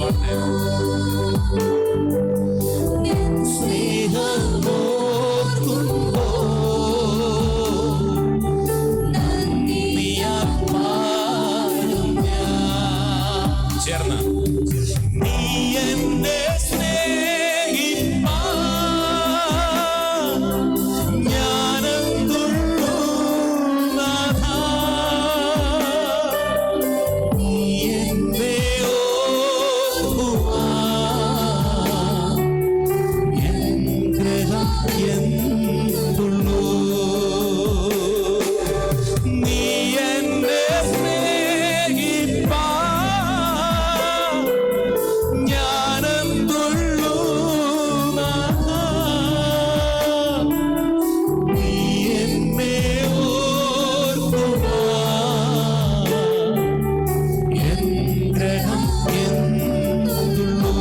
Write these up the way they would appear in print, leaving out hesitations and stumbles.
പാടേ. ചേർന്ന് നീ എന്നെ സ്നേഹിപ്പാ ഞാനെന്തുള്ളൂ നാഥാ, നീ എന്നെ ഓർക്കുവാ എൻഗ്രഹം എന്തുള്ളൂ. നീ എന്നെ സ്നേഹിപ്പാ ഞാനെന്തുള്ളൂ നാഥാ, നീ എന്നെ ഓർക്കുവാ എൻഗ്രഹം എന്തുള്ളൂ.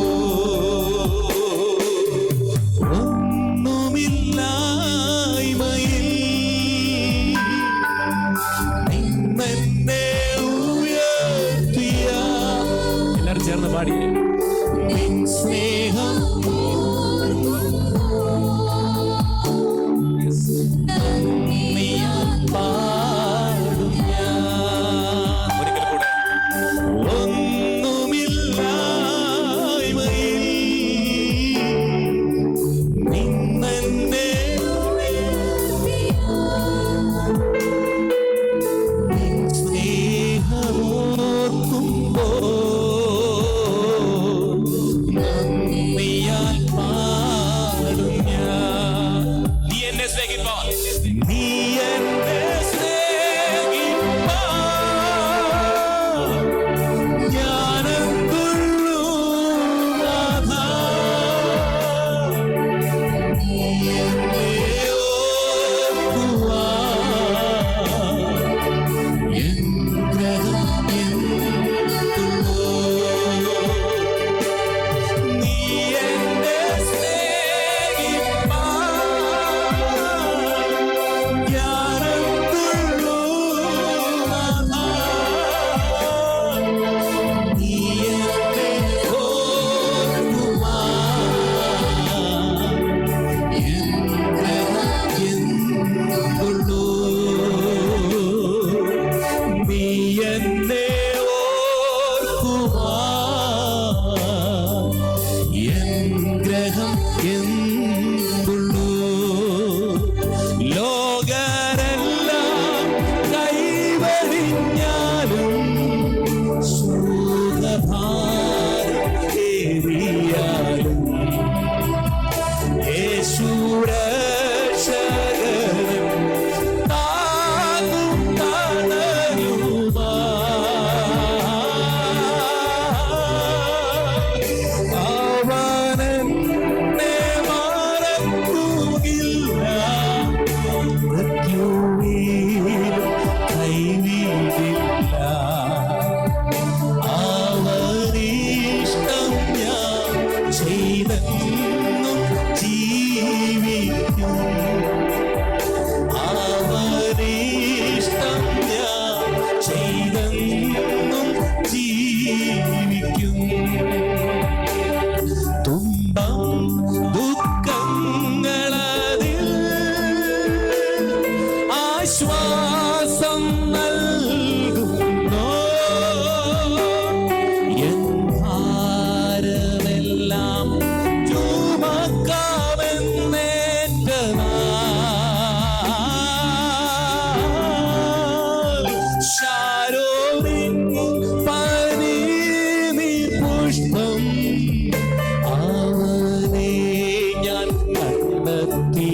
ഒന്നുമില്ലായ്മയിൽ നിന്നെന്നെ ഉയർത്തിയ, എല്ലാവരും ചേർന്ന് പാടിയേ, നിൻ സ്നേഹം നന്ദിയാൽ പാടും ഞാൻ. ഒരിക്കൽ കൂടെ. ഒന്നുമില്ലായ്മയിൽ നിന്നെന്നെ നിൻ സ്നേഹമോർക്കുമ്പോൾ നന്ദിയാൽ പാടും ഞാൻ. നീ എന്നെ സ്നേഹിപ്പാൻ, നീ എന്നെ സ്നേഹിപ്പാൻ ഞാനെന്തുള്ളൂ നാഥാ, നീ എന്നെ ഓർക്കുവാ എൻഗ്രഹം എന്തുള്ളൂ. നീ എന്നെ സ്നേഹിപ്പാൻ ഞാനെന്തുള്ളൂ നാഥാ, നീ എന്നെ ഓർക്കുവാ എൻഗ്രഹം എന്തുള്ളൂ. നീ എന്നെ ഓർക്കുവാ എൻഗ്രഹം എന്തുള്ളൂ. ലോകരെല്ലാം കൈവരിഞ്ഞാലും സുഖഭാരേറിയാലും യേശുരക്ഷകനും താങ്ങും തണലുമാ, അവനെന്നെ മറക്കുകയില്ല, മൃത്യുവിലും കൈവിടില്ല. അവനിഷ്ടം ഞാൻ ചെയ്തെന്നും ജീവിക്കും, അവനിഷ്ടം ഞാൻ ചെയ്തെന്നും ജീവിക്കും. തുമ്പം ദുഃഖങ്ങളതിൽ ആശ്വാസം നൽകുന്നു, എൻ ഭാരമെല്ലാം ചുമക്കാമെന്നേറ്റ നാൾ ശാരോനിൻ പനിനീർ പുഷ്പം അവനെ ഞാൻ കണ്ടെത്തി.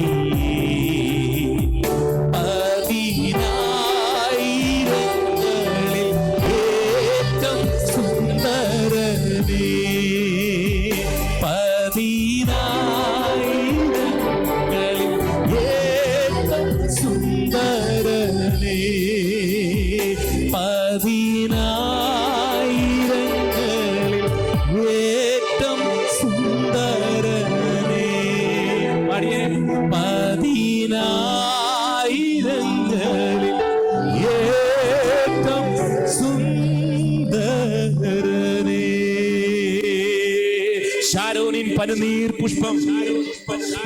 പതിനായിരങ്ങളിൽ ഏറ്റവും സുന്ദരനേ, പതിനായിരങ്ങളിൽ ഏറ്റവും സുന്ദരനേ, പതിനായിരങ്ങളിൽ ഏറ്റവും സുന്ദരനേ. പാടിയേ, പതിനായിരങ്ങളിൽ ഏറ്റവും സുന്ദരനേ. പനിനീർ പുഷ്പം.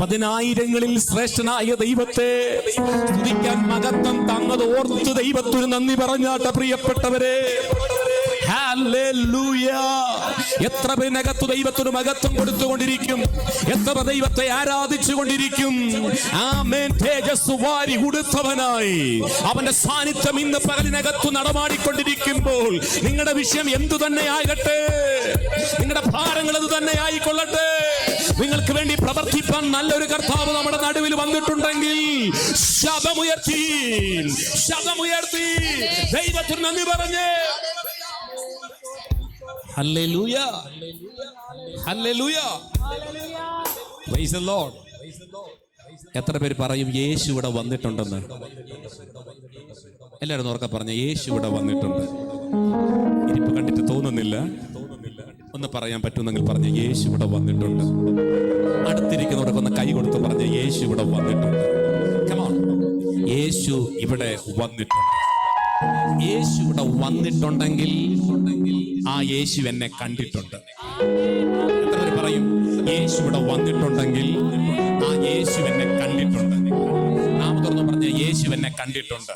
10,000-ങ്ങളിൽ ശ്രേഷ്ഠനായ ദൈവത്തെ സ്തുതിക്കാൻ മഹത്വം തന്നത് ഓർത്ത് ദൈവത്തിന് നന്ദി പറഞ്ഞാട്ട പ്രിയപ്പെട്ടവരെ. ഹല്ലേലൂയ. എത്ര പേരിനകത്ത് ദൈവത്തിന് മഹത്വം കൊടുത്തുകൊണ്ടിരിക്കും, എത്ര ദൈവത്തെ ആരാധിച്ചു കൊണ്ടിരിക്കും. ആമേൻ. തേജസ് വാരി ഉടുത്തവനായി അവന്റെ സാന്നിധ്യം ഇന്ന് പകലിനകത്ത് നടമാടിക്കൊണ്ടിരിക്കുമ്പോൾ നിങ്ങളുടെ വിഷയം എന്തു തന്നെ ആകട്ടെ, നിങ്ങളുടെ ഭാരങ്ങൾ അത് തന്നെ ആയിക്കൊള്ളട്ടെ, നിങ്ങൾക്ക് വേണ്ടി പ്രവർത്തിപ്പാൻ നല്ലൊരു കർത്താവ് നമ്മുടെ നടുവിൽ വന്നിട്ടുണ്ടെങ്കിൽ ശബ്ദമുയർത്തി ദൈവത്തിന് നന്ദി പറഞ്ഞ് hallelujah, hallelujah, praise the Lord. എത്ര പേര് പറയും യേശു ഇവിടെ വന്നിട്ടുണ്ടെന്ന്? എല്ലാവരും ഓർക്ക പറഞ്ഞ യേശു ഇവിടെ വന്നിട്ടുണ്ട്. ഇരിപ്പ് കണ്ടിട്ട് തോന്നുന്നില്ല. ഒന്ന് പറയാൻ പറ്റുന്നെങ്കിൽ പറഞ്ഞ യേശു ഇവിടെ വന്നിട്ടുണ്ട്. അടുത്തിരിക്കുന്നവർക്ക് ഒന്ന് കൈ കൊടുത്ത് പറഞ്ഞ യേശു ഇവിടെ വന്നിട്ടുണ്ട്. Come on. യേശു ഇവിടെ വന്നിട്ടുണ്ട്. യേശു ഇവിടെ വന്നിട്ടുണ്ടെങ്കിൽ ആ യേശു എന്നെ കണ്ടിട്ടുണ്ട്. എത്ര പേര് പറയും യേശു ഇവിടെ വന്നിട്ടുണ്ടെങ്കിൽ ആ യേശു എന്നെ കണ്ടിട്ടുണ്ട്? നാം തുറന്ന് പറഞ്ഞ യേശു എന്നെ കണ്ടിട്ടുണ്ട്.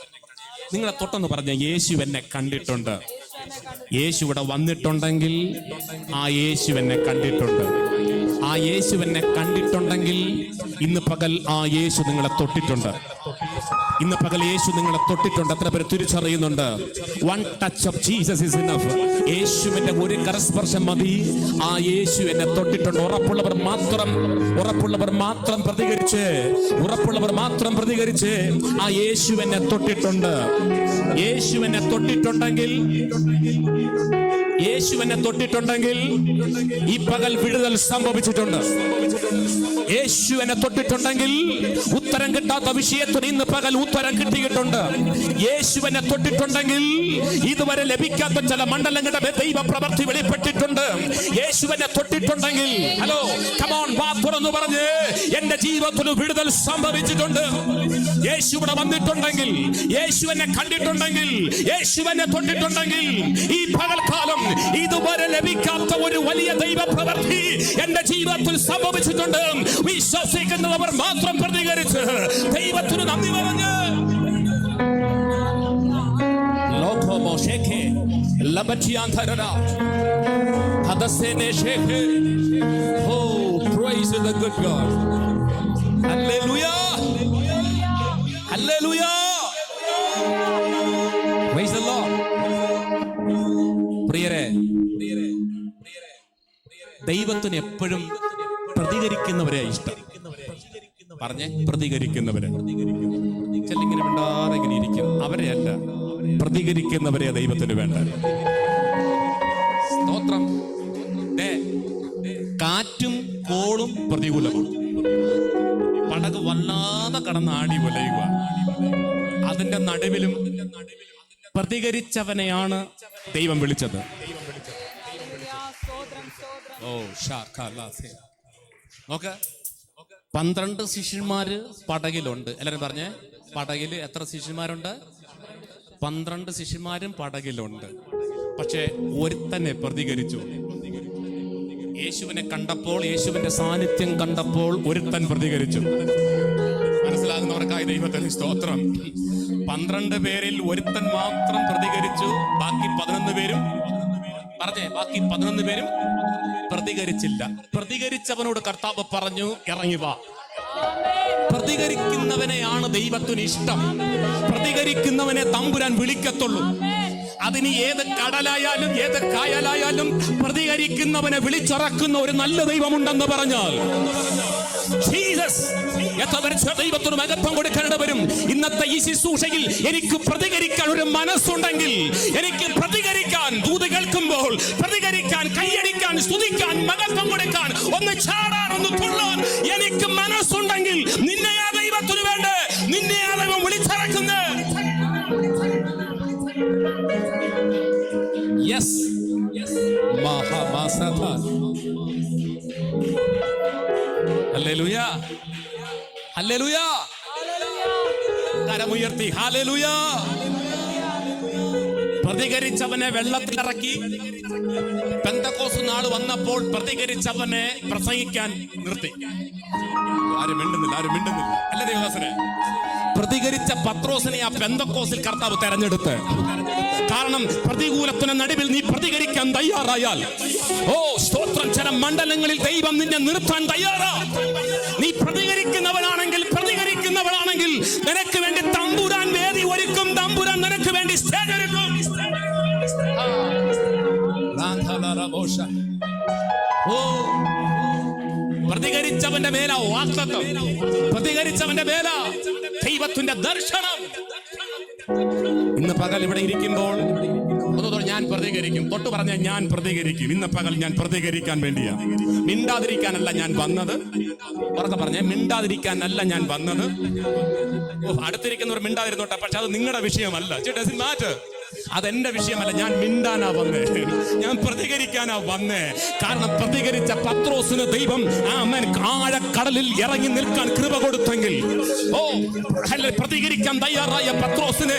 നിങ്ങളെ തൊട്ടെന്ന് പറഞ്ഞ യേശു എന്നെ കണ്ടിട്ടുണ്ട്. യേശു ഇവിടെ വന്നിട്ടുണ്ടെങ്കിൽ ആ യേശു എന്നെ കണ്ടിട്ടുണ്ട്. ആ യേശു എന്നെ കണ്ടിട്ടുണ്ടെങ്കിൽ ഇന്ന് പകൽ ആ യേശു നിങ്ങളെ തൊട്ടിട്ടുണ്ട്. ഇന്ന് പകൽ യേശു നിങ്ങളെ തൊട്ടിട്ടുണ്ട്. എത്ര പേര് തിരിച്ചറിയുന്നുണ്ട്? One touch of Jesus is enough. യേശുവിന്റെ ഒരു കരസ്പർശം മതി, ആ യേശു എന്നെ തൊട്ടിട്ടുണ്ട്. ഉറപ്പുള്ളവർ മാത്രം പ്രതികരിച്ച് ആ യേശു എന്നെ തൊട്ടിട്ടുണ്ട്. യേശു എന്നെ തൊട്ടിട്ടുണ്ടെങ്കിൽ ഈ പകൽ വിടുതൽ സംഭവിച്ചിട്ടുണ്ട്. യേശു എന്നെ തൊട്ടിട്ടുണ്ടെങ്കിൽ ഉത്തരം കിട്ടാത്ത വിഷയത്തിന് ഇന്ന് പകൽ ഉത്തരം കിട്ടിയിട്ടുണ്ട്. യേശു എന്നെ തൊട്ടിട്ടുണ്ടെങ്കിൽ ഇതുവരെ ലഭിക്കാത്ത ചില മണ്ഡലങ്ങളുടെ ദൈവ പ്രവൃത്തി വെളിപ്പെട്ടിട്ടുണ്ട്. യേശു എന്നെ തൊട്ടിട്ടുണ്ടെങ്കിൽ ഹലോ കമോൺ വാ തുറന്നു പറഞ്ഞ് എന്റെ ജീവിതത്തിൽ വിടുതൽ സംഭവിച്ചിട്ടുണ്ട്. യേശു ഇവിടെ വന്നിട്ടുണ്ടെങ്കിൽ, യേശു എന്നെ കണ്ടിട്ടുണ്ടെങ്കിൽ, യേശു എന്നെ തൊട്ടിട്ടുണ്ടെങ്കിൽ ഈ പകൽക്കാലം ഇതുവരെ ലഭിക്കാത്ത ഒരു വലിയ ദൈവ പ്രവൃത്തി എന്റെ ജീവിതത്തിൽ സംഭവിച്ചിട്ടുണ്ട്. വിശ്വസിക്കുന്നവർ മാത്രം പ്രതികരിച്ച് ദൈവത്തിന് നന്ദി പറഞ്ഞ് praise the good God. Hallelujah, hallelujah, praise the Lord. പ്രിയരെ, ദൈവത്തിന് എപ്പോഴും പ്രതികരിക്കുന്നവരെ ഇഷ്ടം. പറഞ്ഞേ, പ്രതികരിക്കുന്നവരെ. ചെല്ലിങ്ങനെ മിണ്ടാതെ ഇങ്ങനെ ഇരിക്കും, അവരെ അല്ല, പ്രതികരിക്കുന്നവരെ ദൈവത്തിന് വേണ്ട. സ്തോത്രം. കാറ്റും കോളും പ്രതികൂലമാണ്. പടക് വല്ലാതെ കടന്നാടി വലയുക. അതിന്റെ നടുവിലും പ്രതികരിച്ചവനെയാണ് ദൈവം വിളിച്ചത്. നോക്ക്, 12 ശിഷ്യന്മാര് പടകിലുണ്ട്. എല്ലാരും പറഞ്ഞേ, പടകില് എത്ര ശിഷ്യന്മാരുണ്ട്? 12 ശിഷ്യന്മാരും പടകിലുണ്ട്. പക്ഷെ ഒരുത്തനെ പ്രതികരിച്ചു. യേശുവിനെ കണ്ടപ്പോൾ, യേശുവിന്റെ സാന്നിധ്യം കണ്ടപ്പോൾ ഒരുത്തൻ പ്രതികരിച്ചു. മനസ്സിലാകുന്നവർക്കായി ദൈവത്തിന് സ്തോത്രം. 12 പേരിൽ ഒരുത്തൻ മാത്രം പ്രതികരിച്ചു. ബാക്കി 11 പേരും ബാക്കി 11 പേരും പ്രതികരിച്ചില്ല. പ്രതികരിച്ചവനോട് കർത്താവ് പറഞ്ഞു, ഇറങ്ങി വാ. പ്രതികരിക്കുന്നവനെയാണ് ദൈവത്തിന് ഇഷ്ടം. പ്രതികരിക്കുന്നവനെ തമ്പുരാൻ വിളിക്കത്തുള്ളൂ. അതിന് ഏത് കടലായാലും ഏത് കായലായാലും പ്രതികരിക്കുന്നവനെ വിളിച്ചിറക്കുന്ന ഒരു നല്ല ദൈവമുണ്ടെന്ന് പറഞ്ഞാൽ ജീസസ് ദൈവത്തിന് മഹത്വം കൊടുക്കേണ്ടി വരും. ഇന്നത്തെ ഈ ശുശ്രൂഷയിൽ എനിക്ക് പ്രതികരിക്കാൻ ഒരു മനസ്സുണ്ടെങ്കിൽ, എനിക്ക് പ്രതികരിക്കാൻ, ദൂത് കേൾക്കുമ്പോൾ പ്രതികരിക്കാൻ, കൈയടിക്കാൻ, സ്തുതിക്കാൻ, മഹത്വം കൊടുക്കാൻ, ഒന്ന് ചാടാൻ, ഒന്ന് തുള്ളാൻ എനിക്ക് മനസ്സുണ്ടെങ്കിൽ നിന്നെ ആ ദൈവത്തിന് വേണ്ട, നിന്നെ ആ ദൈവം വിളിച്ചിറക്കുന്നത്. Yes. Hallelujah. Hallelujah. കരമുയർത്തി ഹല്ലേലൂയ. പ്രതികരിച്ചവനെ വെള്ളത്തിലിറക്കി പെന്തക്കോസ്ത് നാൾ വന്നപ്പോൾ പ്രതികരിച്ചവനെ പ്രസംഗിക്കാൻ നിർത്തി. ആരും മിണ്ടുന്നില്ല അല്ല ദേവദാസനെ. പ്രതികരിച്ച പത്രോസിനെ ആ പെന്തക്കോസ്തിൽ കർത്താവ് തെരഞ്ഞെടുത്ത്. കാരണം പ്രതികൂലത്തിന് നടുവിൽ നീ പ്രതികരിക്കാൻ തയ്യാറായാൽ, സ്തോത്രം, ചില മണ്ഡലങ്ങളിൽ ദൈവം നിന്നെ നിർത്താൻ തയ്യാറാ. നീ പ്രതികരിക്കുന്നവനാണെങ്കിൽ നിനക്ക് വേണ്ടി തമ്പുരാൻ വേദി ഒരുക്കും, തമ്പുരാൻ നിനക്ക് വേണ്ടി സ്റ്റേജ് ഒരുക്കും. പ്രതികരിച്ചവന്റെ മേല വാഗ്ദത്തം, പ്രതികരിച്ചവന്റെ മേല ദൈവത്തിന്റെ ദർശനം. ഇന്ന് പകൽ ഇവിടെ ഇരിക്കുമ്പോൾ ഞാൻ പ്രതികരിക്കും. തൊട്ട് പറഞ്ഞ ഞാൻ പ്രതികരിക്കും. ഇന്ന് പകൽ ഞാൻ പ്രതികരിക്കാൻ വേണ്ടിയാ, മിണ്ടാതിരിക്കാനല്ല ഞാൻ വന്നത്. ഉറക്കെ പറഞ്ഞ മിണ്ടാതിരിക്കാനല്ല ഞാൻ വന്നത്. അടുത്തിരിക്കുന്നവർ മിണ്ടാതിരുന്നോട്ടെ, പക്ഷെ അത് നിങ്ങളുടെ വിഷയമല്ല. അതെന്റെ വിഷയമല്ല. ഞാൻ മിണ്ടാനാ വന്നേ, ഞാൻ പ്രതികരിക്കാനാ വന്നേ. കാരണം പ്രതികരിച്ച പത്രോസിന് ദൈവം ആഴക്കടലിൽ ഇറങ്ങി നിൽക്കാൻ കൃപ കൊടുത്തെങ്കിൽ, പ്രതികരിക്കാൻ തയ്യാറായ പത്രോസിന്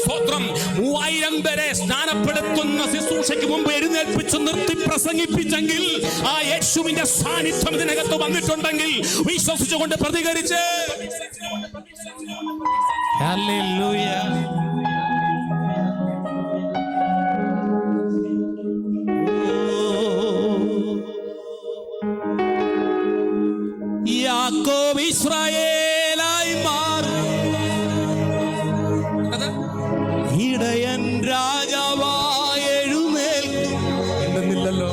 സ്വത്രം 3000 പേരെ സ്നാനപ്പെടുത്തുന്ന ശുശ്രൂഷയ്ക്ക് മുമ്പ് എഴുന്നേൽപ്പിച്ച് നിർത്തി പ്രസംഗിപ്പിച്ചെങ്കിൽ, ആ യേശുവിന്റെ സാന്നിധ്യം ഇതിനകത്ത് വന്നിട്ടുണ്ടെങ്കിൽ വിശ്വസിച്ചുകൊണ്ട് പ്രതികരിച്ച് ഹല്ലേലൂയ. യാക്കോബ് ഇസ്രായേലായി മാറും, ഇടയൻ രാജാവായി എഴുന്നേൽക്കും. എന്തെന്നില്ലല്ലോ,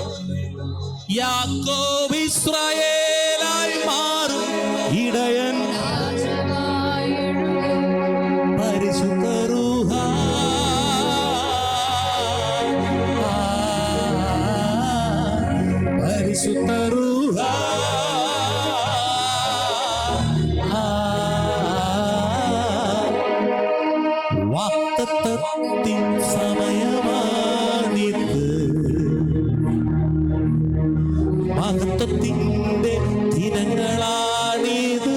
യാക്കോബ് ഇസ്രായേലായി മാറും, ഇടയൻ പരിശുദ്ധ റൂഹ പരിശുദ്ധ റൂഹ വാഗ്ദത്തത്തിൻ സമയമാണിത്, മഹത്വത്തിന്റെ ദിനങ്ങളാണിത്.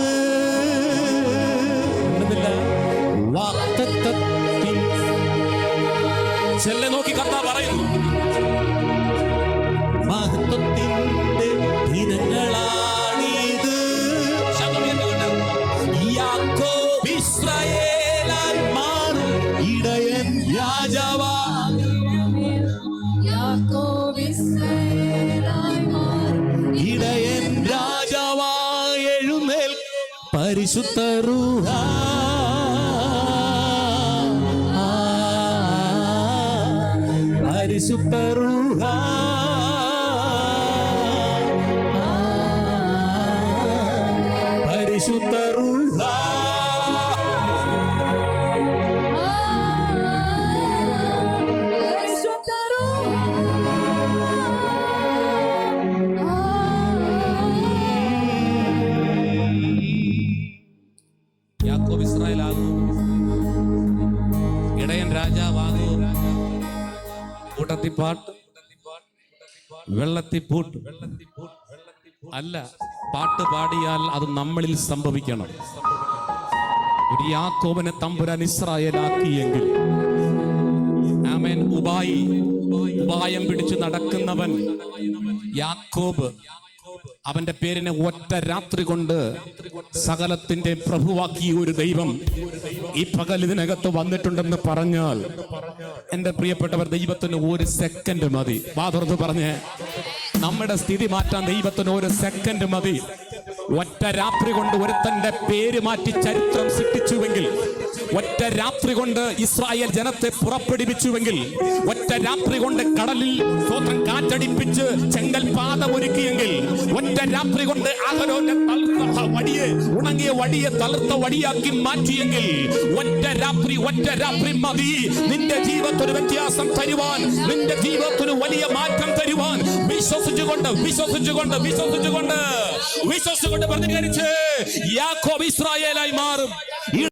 വാഗ്ദത്തത്തിൻ ചെല്ലെ നോക്കി കർത്താവ് പറയുന്നു, മഹത്വത്തിന്റെ ദിനങ്ങളാണിത്. യാക്കോബ് ഇസ്രായേലായി മാറും, ഇടയൻ രാജാവാ. ഇടയൻ രാജാവായി എഴുന്നേൽക്കും, പരിശുദ്ധ റൂഹ പരിശുദ്ധ റൂഹ പരിശുദ്ധ റൂഹ യാക്കോബ് ഇസ്രായേലാകും, ഇടയൻ രാജാവാകും. കൂട്ടത്തിപ്പാട്ട്, വെള്ളത്തിപ്പൂട്ട് അല്ല, പാട്ട് പാടിയാൽ അത് നമ്മളിൽ സംഭവിക്കണം. ഒരു യാക്കോബിനെ തമ്പുരാൻ ഇസ്രായേലാക്കിയെങ്കിൽ, ആമേൻ, ഉപായം പിടിച്ചു നടക്കുന്നവൻ യാക്കോബ്, അവന്റെ പേരിനെ ഒറ്റ രാത്രി കൊണ്ട് സകലത്തിന്റെ പ്രഭുവാക്കിയ ഒരു ദൈവം ഈ പകൽ ഇതിനകത്ത് വന്നിട്ടുണ്ടെന്ന് പറഞ്ഞാൽ, എന്റെ പ്രിയപ്പെട്ടവർ, ദൈവത്തിന് ഒരു സെക്കൻഡ് മതി. വാതുറന്ന് പറഞ്ഞ്, നമ്മുടെ സ്ഥിതി മാറ്റാൻ ദൈവത്തിന് ഒരു സെക്കൻഡ് മതി. ഒറ്റ രാത്രി കൊണ്ട് ഒരുത്തന്റെ പേര് മാറ്റി ചരിത്രം സൃഷ്ടിച്ചുവെങ്കിൽ, ഒറ്റ രാത്രി കൊണ്ട് ഇസ്രായേൽ ജനത്തെ പുറപ്പെടുവിച്ചുവെങ്കിൽ, ഒറ്റ രാത്രി കൊണ്ട് കടലിൽ സ്വന്തം കാറ്റടിപ്പിച്ച് ചെങ്കൽ പാത ഒരുക്കിയെങ്കിൽ, ഒറ്റ രാത്രി കൊണ്ട് അഹരോന്റെ തളർത്ത വടിയെ, ഉണങ്ങിയ വടിയെ തളർത്ത വടിയാക്കി മാറ്റിയെങ്കിൽ, ഒറ്റ രാത്രി മതി നിന്റെ ജീവിതത്തിന് വ്യത്യാസം തരുവാൻ, നിന്റെ ജീവിതത്തിന് വലിയ മാറ്റം തരുവാൻ. വിശ്വസിച്ചുകൊണ്ട് പ്രതികരിച്ച് യാക്കോബ് ഇസ്രായേലായി മാറും.